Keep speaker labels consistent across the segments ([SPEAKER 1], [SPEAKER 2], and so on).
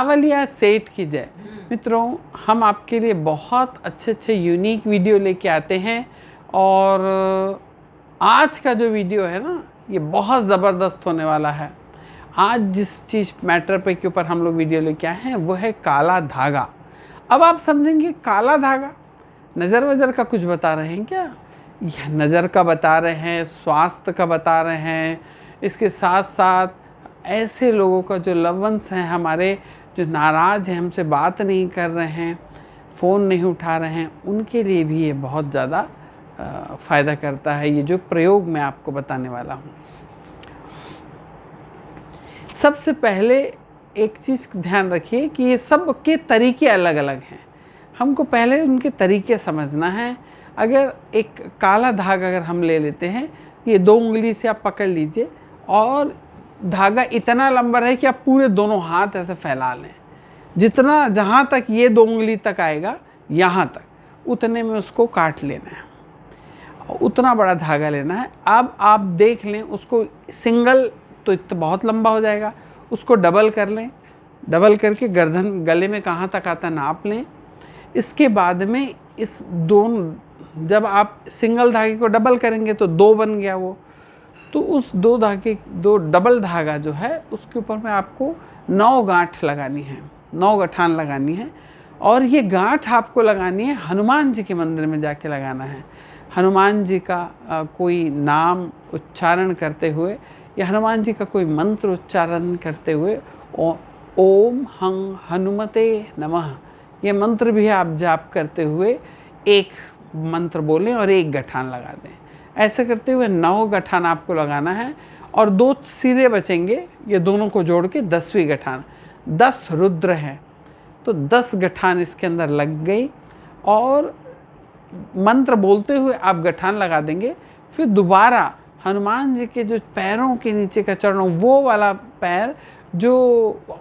[SPEAKER 1] सावलिया सेठ की जय। मित्रों, हम आपके लिए बहुत अच्छे यूनिक वीडियो लेके आते हैं और आज का जो वीडियो है ना, ये बहुत ज़बरदस्त होने वाला है। आज जिस चीज़ मैटर पे के ऊपर हम लोग वीडियो लेके आए हैं वो है काला धागा। अब आप समझेंगे काला धागा, नज़र वज़र का कुछ बता रहे हैं क्या? यह नज़र का बता रहे हैं, स्वास्थ्य का बता रहे हैं, इसके साथ साथ ऐसे लोगों का जो लव वंस हैं हमारे, जो नाराज़ हैं, हमसे बात नहीं कर रहे हैं, फ़ोन नहीं उठा रहे हैं, उनके लिए भी ये बहुत ज़्यादा फ़ायदा करता है, ये जो प्रयोग मैं आपको बताने वाला हूँ। सबसे पहले एक चीज़ ध्यान रखिए कि ये सब के तरीके अलग अलग हैं, हमको पहले उनके तरीके समझना है। अगर एक काला धागा अगर हम ले लेते हैं, ये 2 उंगली से आप पकड़ लीजिए और धागा इतना लंबा है कि आप पूरे दोनों हाथ ऐसे फैला लें, जितना जहाँ तक ये 2 उंगली तक आएगा, यहाँ तक उतने में उसको काट लेना है, उतना बड़ा धागा लेना है। अब आप देख लें उसको, सिंगल तो इतना बहुत लंबा हो जाएगा, उसको डबल कर लें, डबल करके गर्दन गले में कहाँ तक आता नाप लें। इसके बाद में इस दोनों, जब आप सिंगल धागे को डबल करेंगे तो 2 बन गया वो, तो उस 2 डबल धागा जो है उसके ऊपर में आपको 9 गांठ लगानी है, 9 गठान लगानी है। और ये गांठ आपको लगानी है हनुमान जी के मंदिर में जाके लगाना है। हनुमान जी का कोई नाम उच्चारण करते हुए या हनुमान जी का कोई मंत्र उच्चारण करते हुए, ओम हं हनुमते नमः, ये मंत्र भी आप जाप करते हुए एक मंत्र बोलें और 1 गठान लगा दें। ऐसे करते हुए 9 गठान आपको लगाना है और 2 सिरे बचेंगे, ये दोनों को जोड़ के 10वीं गठान, 10 रुद्र हैं तो 10 गठान इसके अंदर लग गई। और मंत्र बोलते हुए आप गठान लगा देंगे। फिर दोबारा हनुमान जी के जो पैरों के नीचे का चरणों, वो वाला पैर जो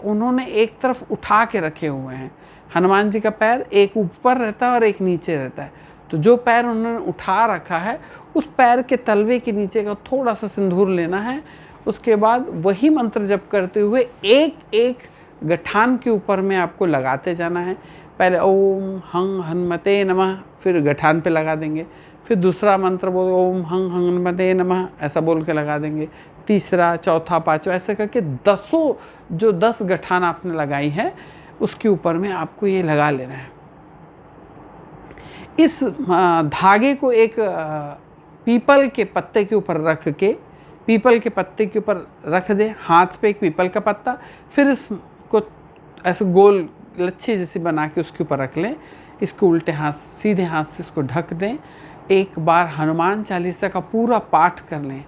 [SPEAKER 1] उन्होंने एक तरफ उठा के रखे हुए हैं, हनुमान जी का पैर एक ऊपर रहता है और एक नीचे रहता है, तो जो पैर उन्होंने उठा रखा है उस पैर के तलवे के नीचे का थोड़ा सा सिंदूर लेना है। उसके बाद वही मंत्र जप करते हुए एक एक गठान के ऊपर में आपको लगाते जाना है। पहले ओम हं हनुमते नमः, फिर गठान पे लगा देंगे, फिर दूसरा मंत्र बोल ओम हं हनुमते नमः, ऐसा बोल के लगा देंगे, तीसरा, चौथा, पांचवा, ऐसे करके 10 गठान आपने लगाई है उसके ऊपर में आपको ये लगा लेना है। इस धागे को एक पीपल के पत्ते के ऊपर रख के, पीपल के पत्ते के ऊपर रख दें, हाथ पे एक पीपल का पत्ता, फिर इसको ऐसे गोल लच्छी जैसी बना के उसके ऊपर रख लें। इसको उल्टे हाथ, सीधे हाथ से इसको ढक दें। एक बार हनुमान चालीसा का पूरा पाठ कर लें।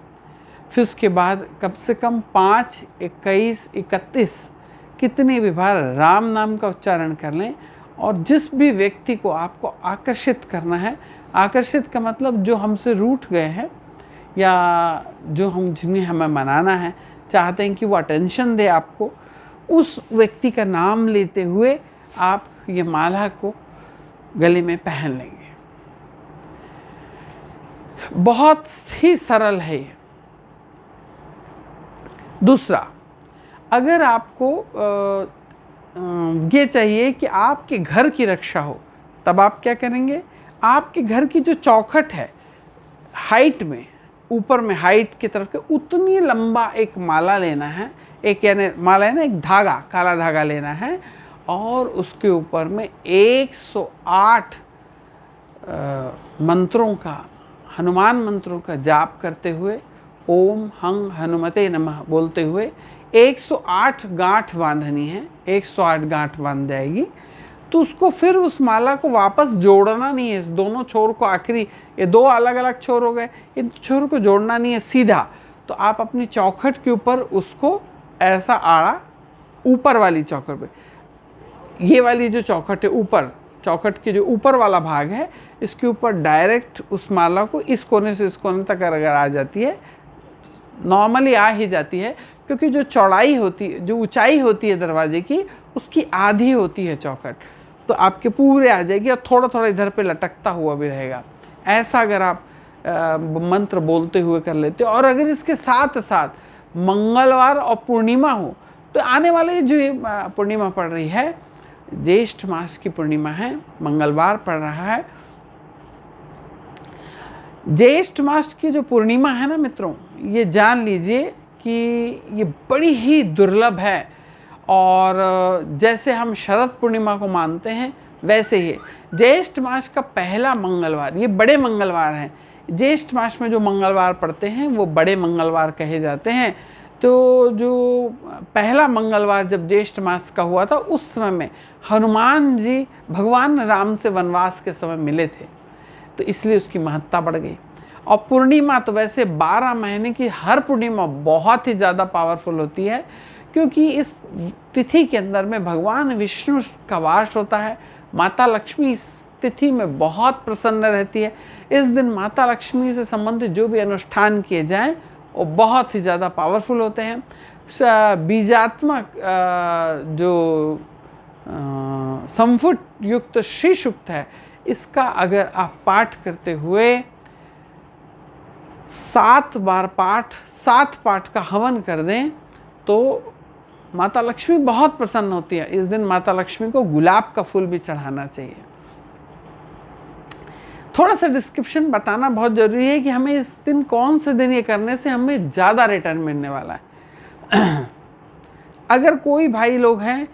[SPEAKER 1] फिर उसके बाद कम से कम 5, 21, 31 कितने भी बार राम नाम का उच्चारण कर लें। और जिस भी व्यक्ति को आपको आकर्षित करना है, आकर्षित का मतलब जो हमसे रूठ गए हैं या जो जिन्हें हमें मनाना है, चाहते हैं कि वो अटेंशन दे आपको, उस व्यक्ति का नाम लेते हुए आप ये माला को गले में पहन लेंगे। बहुत ही सरल है ये। दूसरा, अगर आपको ये चाहिए कि आपके घर की रक्षा हो, तब आप क्या करेंगे, आपके घर की जो चौखट है, हाइट में, ऊपर में हाइट की तरफ के उतनी लंबा एक माला लेना है, एक यानी माला है ना, एक धागा, काला धागा लेना है और उसके ऊपर में 108 मंत्रों का, हनुमान मंत्रों का जाप करते हुए, ओम हं हनुमते नमः बोलते हुए 108 गांठ बांधनी है। 108 गांठ बांध जाएगी तो उसको फिर उस माला को वापस जोड़ना नहीं है। इस दोनों छोर को, आखिरी ये 2 अलग अलग छोर हो गए, इन छोर को जोड़ना नहीं है सीधा। तो आप अपनी चौखट के ऊपर उसको ऐसा आड़ा, ऊपर वाली चौखट पे, ये वाली जो चौखट है ऊपर, चौखट के जो ऊपर वाला भाग है, इसके ऊपर डायरेक्ट उस माला को इस कोने से इस कोने तक अगर आ जाती है, नॉर्मली आ ही जाती है, क्योंकि जो चौड़ाई होती है, जो ऊंचाई होती है दरवाजे की, उसकी आधी होती है चौखट, तो आपके पूरे आ जाएगी और थोड़ा थोड़ा इधर पे लटकता हुआ भी रहेगा। ऐसा अगर आप मंत्र बोलते हुए कर लेते हो, और अगर इसके साथ साथ मंगलवार और पूर्णिमा हो तो आने वाले जो ये पूर्णिमा पड़ रही है, ज्येष्ठ मास की पूर्णिमा है, मंगलवार पड़ रहा है। ज्येष्ठ मास की जो पूर्णिमा है ना मित्रों, ये जान लीजिए कि ये बड़ी ही दुर्लभ है। और जैसे हम शरद पूर्णिमा को मानते हैं वैसे ही ज्येष्ठ मास का पहला मंगलवार, ये बड़े मंगलवार हैं। ज्येष्ठ मास में जो मंगलवार पड़ते हैं वो बड़े मंगलवार कहे जाते हैं। तो जो पहला मंगलवार जब ज्येष्ठ मास का हुआ था, उस समय में हनुमान जी भगवान राम से वनवास के समय मिले थे, तो इसलिए उसकी महत्ता बढ़ गई। और पूर्णिमा तो वैसे 12 महीने की हर पूर्णिमा बहुत ही ज़्यादा पावरफुल होती है, क्योंकि इस तिथि के अंदर में भगवान विष्णु का वास होता है। माता लक्ष्मी इस तिथि में बहुत प्रसन्न रहती है। इस दिन माता लक्ष्मी से संबंधित जो भी अनुष्ठान किए जाएं वो बहुत ही ज़्यादा पावरफुल होते हैं। बीजात्मक जो संफुट युक्त श्री सूक्त है, इसका अगर आप पाठ करते हुए 7 बार पाठ, 7 पाठ का हवन कर दें तो माता लक्ष्मी बहुत प्रसन्न होती है। इस दिन माता लक्ष्मी को गुलाब का फूल भी चढ़ाना चाहिए। थोड़ा सा डिस्क्रिप्शन बताना बहुत ज़रूरी है कि हमें इस दिन कौन से दिन ये करने से हमें ज़्यादा रिटर्न मिलने वाला है। अगर कोई भाई लोग हैं,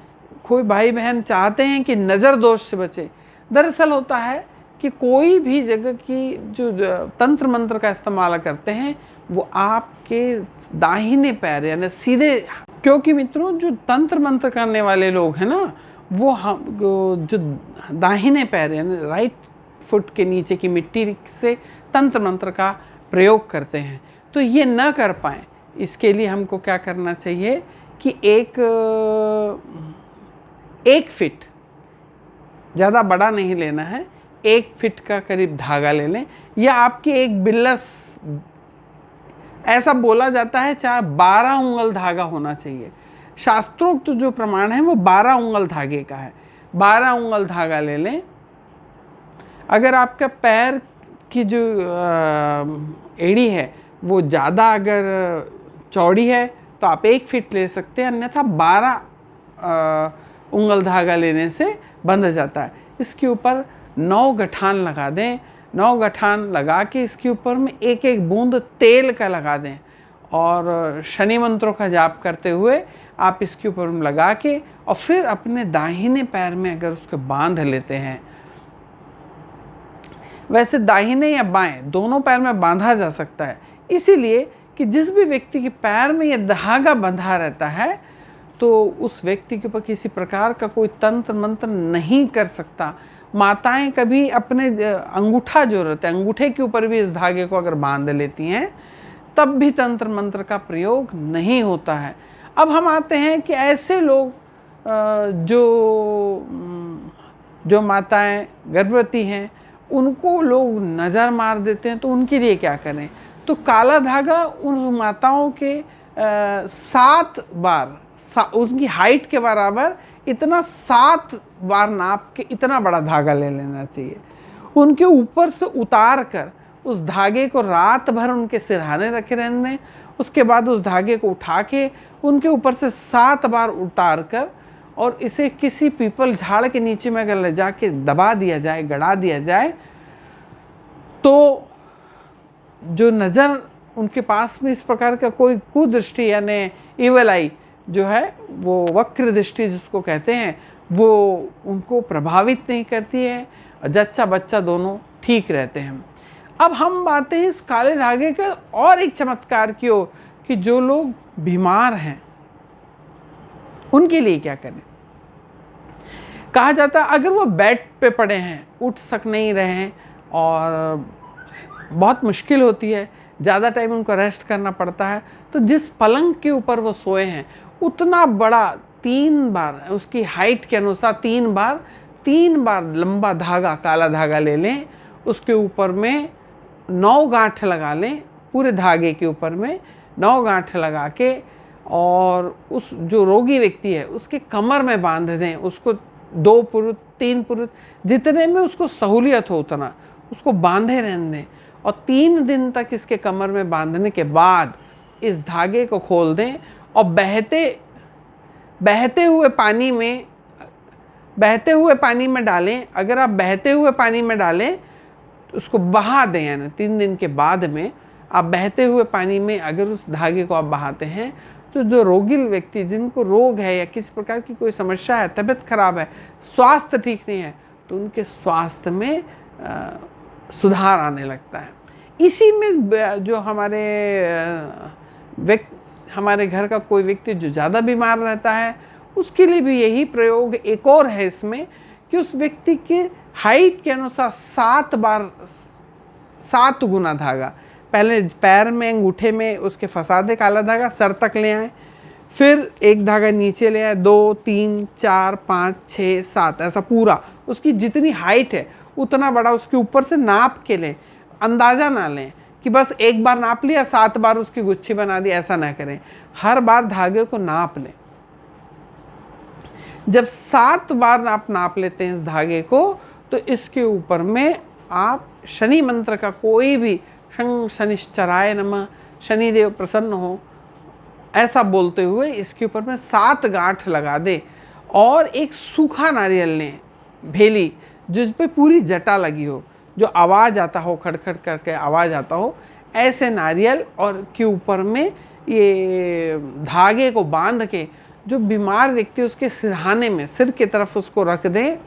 [SPEAKER 1] कोई भाई बहन चाहते हैं कि नज़र दोष से बचे, दरअसल होता है कि कोई भी जगह की जो तंत्र मंत्र का इस्तेमाल करते हैं वो आपके दाहिने पैर यानी सीधे, क्योंकि मित्रों जो तंत्र मंत्र करने वाले लोग हैं ना, वो हम जो दाहिने पैर यानी राइट फुट के नीचे की मिट्टी से तंत्र मंत्र का प्रयोग करते हैं, तो ये न कर पाएँ, इसके लिए हमको क्या करना चाहिए कि एक फिट, ज़्यादा बड़ा नहीं लेना है, 1 फिट का करीब धागा ले लें, या आपकी एक बिल्लस, ऐसा बोला जाता है चाहे 12 उंगल धागा होना चाहिए। शास्त्रोक्त तो जो प्रमाण है वो 12 उंगल धागे का है। 12 उंगल धागा ले लें। अगर आपका पैर की जो एड़ी है वो ज़्यादा अगर चौड़ी है तो आप 1 फिट ले सकते हैं, अन्यथा 12 उंगल धागा लेने से बंध जाता है। इसके ऊपर 9 गठान लगा दें। 9 गठान लगा के इसके ऊपर में 1-1 बूंद तेल का लगा दें और शनि मंत्रों का जाप करते हुए आप इसके ऊपर लगा के और फिर अपने दाहिने पैर में अगर उसको बांध लेते हैं, वैसे दाहिने या बाएं दोनों पैर में बांधा जा सकता है, इसीलिए कि जिस भी व्यक्ति के पैर में यह धागा बंधा रहता है तो उस व्यक्ति के ऊपर किसी प्रकार का कोई तंत्र मंत्र नहीं कर सकता। माताएं कभी अपने अंगूठा जो रहता है, अंगूठे के ऊपर भी इस धागे को अगर बांध लेती हैं तब भी तंत्र मंत्र का प्रयोग नहीं होता है। अब हम आते हैं कि ऐसे लोग जो माताएं गर्भवती हैं उनको लोग नज़र मार देते हैं, तो उनके लिए क्या करें? तो काला धागा उन माताओं के 7 बार उनकी हाइट के बराबर इतना 7 बार नाप के इतना बड़ा धागा ले लेना चाहिए। उनके ऊपर से उतार कर उस धागे को रात भर उनके सिरहाने रखे रहने दें। उसके बाद उस धागे को उठा के उनके ऊपर से 7 बार उतार कर और इसे किसी पीपल झाड़ के नीचे में अगर ले जाके दबा दिया जाए, गड़ा दिया जाए, तो जो नज़र उनके पास में इस प्रकार का कोई कुदृष्टि यानी इवल आई जो है, वो वक्र दृष्टि जिसको कहते हैं, वो उनको प्रभावित नहीं करती है और जच्चा बच्चा दोनों ठीक रहते हैं। अब हम बातें हैं इस काले धागे के और एक चमत्कार की ओर कि जो लोग बीमार हैं उनके लिए क्या करें। कहा जाता है अगर वो बेड पे पड़े हैं, उठ सक नहीं रहे हैं और बहुत मुश्किल होती है, ज़्यादा टाइम उनको रेस्ट करना पड़ता है, तो जिस पलंग के ऊपर वो सोए हैं उतना बड़ा 3 बार उसकी हाइट के अनुसार 3 बार लंबा धागा, काला धागा ले लें, उसके ऊपर में 9 गांठ लगा लें, पूरे धागे के ऊपर में 9 गांठ लगा के और उस जो रोगी व्यक्ति है उसके कमर में बांध दें। उसको 2 पुरुष 3 पुरुष जितने में उसको सहूलियत हो उतना उसको बांधे रहने दें और 3 दिन तक इसके कमर में बांधने के बाद इस धागे को खोल दें और बहते बहते हुए पानी में डालें। अगर आप बहते हुए पानी में डालें तो उसको बहा दें, यानी 3 दिन के बाद में आप बहते हुए पानी में अगर उस धागे को आप बहाते हैं तो जो रोगिल व्यक्ति, जिनको रोग है या किसी प्रकार की कोई समस्या है, तबीयत खराब है, स्वास्थ्य ठीक नहीं है, तो उनके स्वास्थ्य में सुधार आने लगता है। इसी में जो हमारे घर का कोई व्यक्ति जो ज़्यादा बीमार रहता है, उसके लिए भी यही प्रयोग एक और है इसमें कि उस व्यक्ति के हाइट के अनुसार 7 गुना धागा, पहले पैर में, अंगूठे में उसके फंसा दे काला धागा, सर तक ले आए, फिर एक धागा नीचे ले आए, 2, 3, 4, 5, 6, 7, ऐसा पूरा उसकी जितनी हाइट है उतना बड़ा उसके ऊपर से नाप के लें। अंदाज़ा ना लें कि बस एक बार नाप लिया 7 बार उसकी गुच्छी बना दी, ऐसा ना करें। हर बार धागे को नाप लें। जब 7 बार आप नाप लेते हैं इस धागे को, तो इसके ऊपर में आप शनि मंत्र का कोई भी, शं शनिश्चराय नमः, शनिदेव प्रसन्न हो, ऐसा बोलते हुए इसके ऊपर में 7 गांठ लगा दे और एक सूखा नारियल लें, भेली, जिस पे पूरी जटा लगी हो, जो आवाज़ आता हो, खड़खड़ करके आवाज़ आता हो, ऐसे नारियल और के ऊपर में ये धागे को बांध के जो बीमार व्यक्ति उसके सिरहाने में, सिर की तरफ उसको रख दें।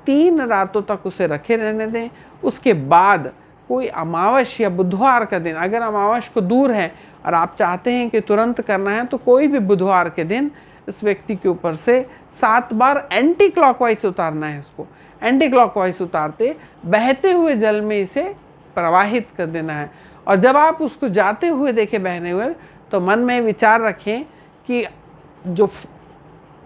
[SPEAKER 1] 3 रातों तक उसे रखे रहने दें। उसके बाद कोई अमावस या बुधवार का दिन, अगर अमावस को दूर है और आप चाहते हैं कि तुरंत करना है, तो कोई भी बुधवार के दिन इस व्यक्ति के ऊपर से 7 बार एंटी क्लॉकवाइज उतारना है। इसको एंटी क्लॉकवाइज उतारते बहते हुए जल में इसे प्रवाहित कर देना है। और जब आप उसको जाते हुए देखें बहने हुए, तो मन में विचार रखें कि जो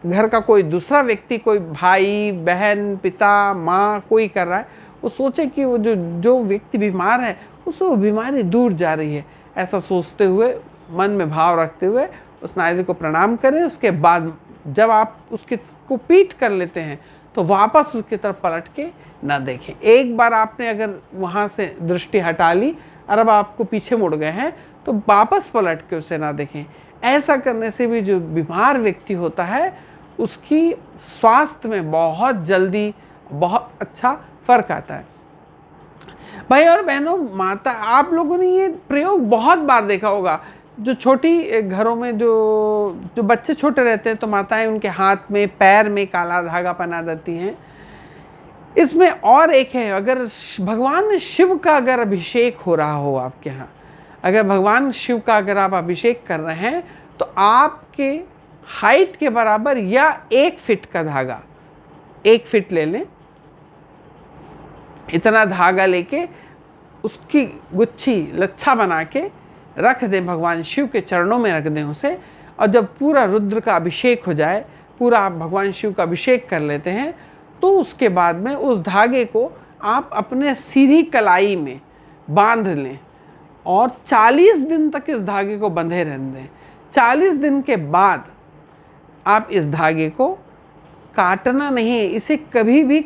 [SPEAKER 1] घर का कोई दूसरा व्यक्ति, कोई भाई बहन, पिता, माँ, कोई कर रहा है, वो सोचे कि वो जो व्यक्ति बीमार है उससे वो बीमारी दूर जा रही है। ऐसा सोचते हुए, मन में भाव रखते हुए उस नारियल को प्रणाम करें। उसके बाद जब आप उसके को पीठ कर लेते हैं तो वापस उसकी तरफ पलट के ना देखें। एक बार आपने अगर वहाँ से दृष्टि हटा ली और अब आपको पीछे मुड़ गए हैं, तो वापस पलट के उसे ना देखें। ऐसा करने से भी जो बीमार व्यक्ति होता है उसकी स्वास्थ्य में बहुत जल्दी बहुत अच्छा फर्क आता है। भाई और बहनों, माता, आप लोगों ने ये प्रयोग बहुत बार देखा होगा। जो छोटी घरों में जो बच्चे छोटे रहते हैं, तो माताएं उनके हाथ में, पैर में काला धागा पहना देती हैं। इसमें और एक है, अगर भगवान शिव का अगर अभिषेक हो रहा हो आपके यहाँ, अगर भगवान शिव का अगर आप अभिषेक कर रहे हैं, तो आपके हाइट के बराबर या 1 फीट का धागा, 1 फीट ले लें, इतना धागा लेके उसकी गुच्छी लच्छा बना के रख दें, भगवान शिव के चरणों में रख दें उसे। और जब पूरा रुद्र का अभिषेक हो जाए, पूरा आप भगवान शिव का अभिषेक कर लेते हैं, तो उसके बाद में उस धागे को आप अपने सीधी कलाई में बांध लें और 40 दिन तक इस धागे को बंधे रहने दें। 40 दिन के बाद आप इस धागे को काटना नहीं है, इसे कभी भी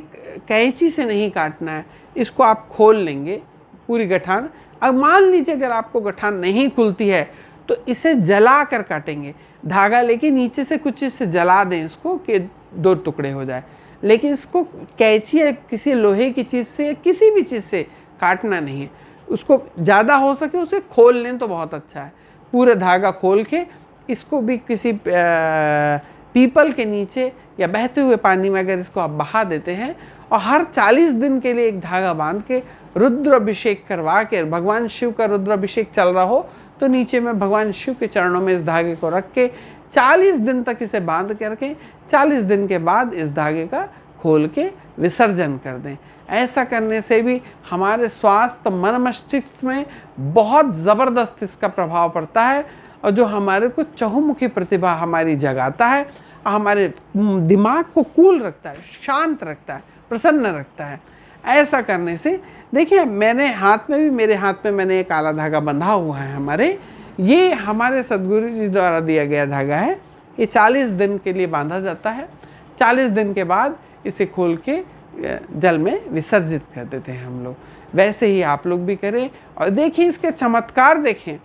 [SPEAKER 1] कैंची से नहीं काटना है। इसको आप खोल लेंगे पूरी गठान। अब मान लीजिए अगर आपको गठान नहीं खुलती है, तो इसे जला कर काटेंगे। धागा लेके नीचे से कुछ चीज़ से जला दें इसको कि 2 टुकड़े हो जाए। लेकिन इसको कैंची या किसी लोहे की चीज़ से या किसी भी चीज़ से काटना नहीं है। उसको ज़्यादा हो सके उसे खोल लें तो बहुत अच्छा है। पूरे धागा खोल के इसको भी किसी पीपल के नीचे या बहते हुए पानी में अगर इसको आप बहा देते हैं और हर 40 दिन के लिए एक धागा बांध के रुद्राभिषेक करवा के, भगवान शिव का रुद्राभिषेक चल रहा हो तो नीचे में भगवान शिव के चरणों में इस धागे को रख के 40 दिन तक इसे बांध के रखें। 40 दिन के बाद इस धागे का खोल के विसर्जन कर दें। ऐसा करने से भी हमारे स्वास्थ्य, मन, मस्तिष्क में बहुत ज़बरदस्त इसका प्रभाव पड़ता है और जो हमारे को चहुमुखी प्रतिभा हमारी जगाता है, हमारे दिमाग को कूल रखता है, शांत रखता है, प्रसन्न रखता है। ऐसा करने से देखिए, मेरे हाथ में मैंने एक काला धागा बंधा हुआ है हमारे। ये हमारे सदगुरु जी द्वारा दिया गया धागा है। ये 40 दिन के लिए बांधा जाता है। 40 दिन के बाद इसे खोल के जल में विसर्जित कर देते हैं हम लोग। वैसे ही आप लोग भी करें और देखिए इसके चमत्कार देखें।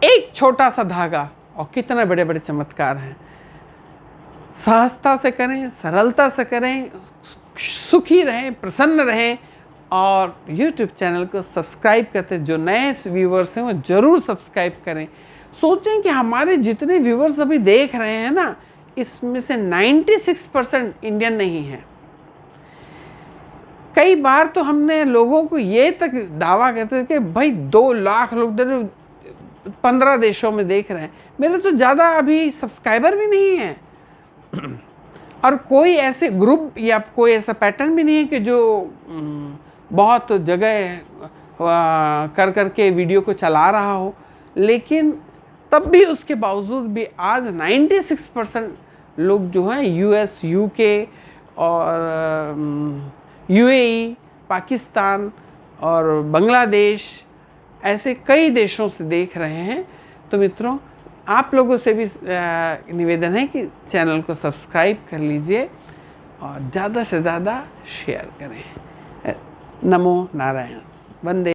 [SPEAKER 1] एक छोटा सा धागा और कितने बड़े बड़े चमत्कार हैं। सहजता से करें, सरलता से करें, सुखी रहें, प्रसन्न रहें और YouTube चैनल को सब्सक्राइब करते, जो नए व्यूवर्स हैं वो ज़रूर सब्सक्राइब करें। सोचें कि हमारे जितने व्यूवर्स अभी देख रहे हैं ना, इसमें से 96% इंडियन नहीं हैं। कई बार तो हमने लोगों को ये तक दावा करते थे कि भाई 2 लाख लोग 15 देशों में देख रहे हैं। मेरे तो ज़्यादा अभी सब्सक्राइबर भी नहीं हैं और कोई ऐसे ग्रुप या कोई ऐसा पैटर्न भी नहीं है कि जो बहुत जगह कर कर के वीडियो को चला रहा हो। लेकिन तब भी उसके बावजूद भी आज 96% लोग जो हैं US, UK और UAE, पाकिस्तान और बांग्लादेश, ऐसे कई देशों से देख रहे हैं। तो मित्रों, आप लोगों से भी निवेदन है कि चैनल को सब्सक्राइब कर लीजिए और ज़्यादा से ज़्यादा शेयर करें। नमो नारायण। वंदे